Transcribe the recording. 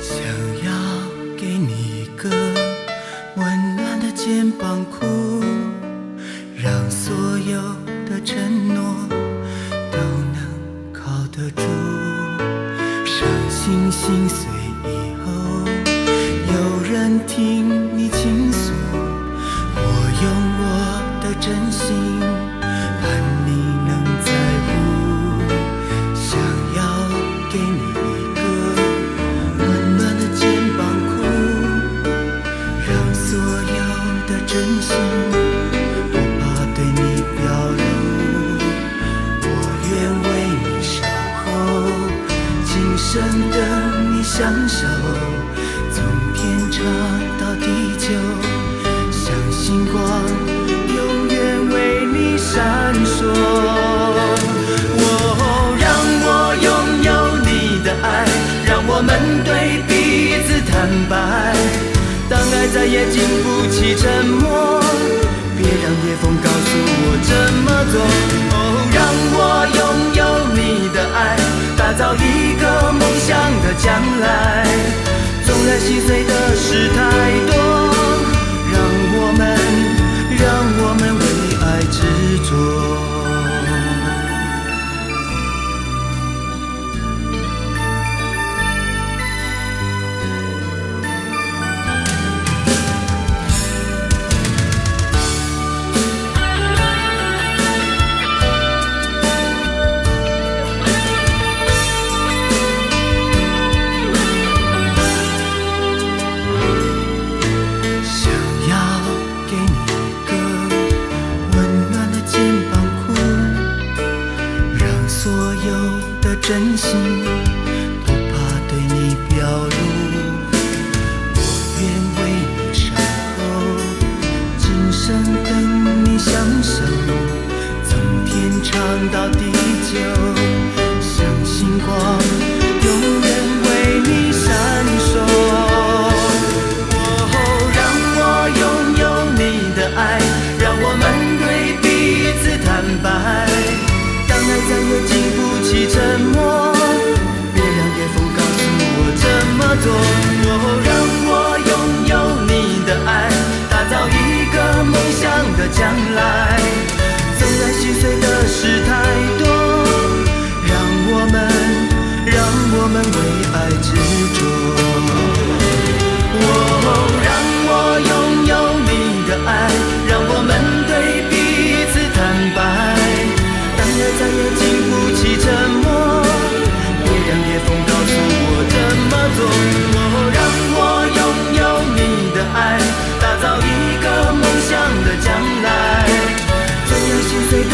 想要给你一个温暖的肩膀哭，让所有的承诺都能靠得住。伤心心碎以后，有人听你倾诉，我用我的真心盼你能在乎。想要给你一个温暖的肩膀哭，让所有的真心不怕对你表露。我愿为你守候，今生等你相守，从天长到地久，像星光永远为你闪烁。让我拥有你的爱，让我们对彼此坦白。当爱再也经不起沉默，别让夜风告诉我怎么做。让我拥有你的爱，打造一个梦想的将来。纵然心碎的事太多，让我们为爱执着。真心不怕对你表露，我愿为你守候，今生等你相守，从天长到地久，像星光永远为你闪烁。让我拥有你的爱，让我们对彼此坦白。当爱再也经不起沉默，别让夜风告诉我怎么做。让我拥有你的爱，打造一个梦想的将来。纵然心碎的事太多，让我们为爱执着。让我拥有你的爱，让我们对彼此坦白。当爱再也经不起沉默，别让夜风告诉我怎么做。让我拥有你的爱，打造一个梦想的将来。纵然心碎的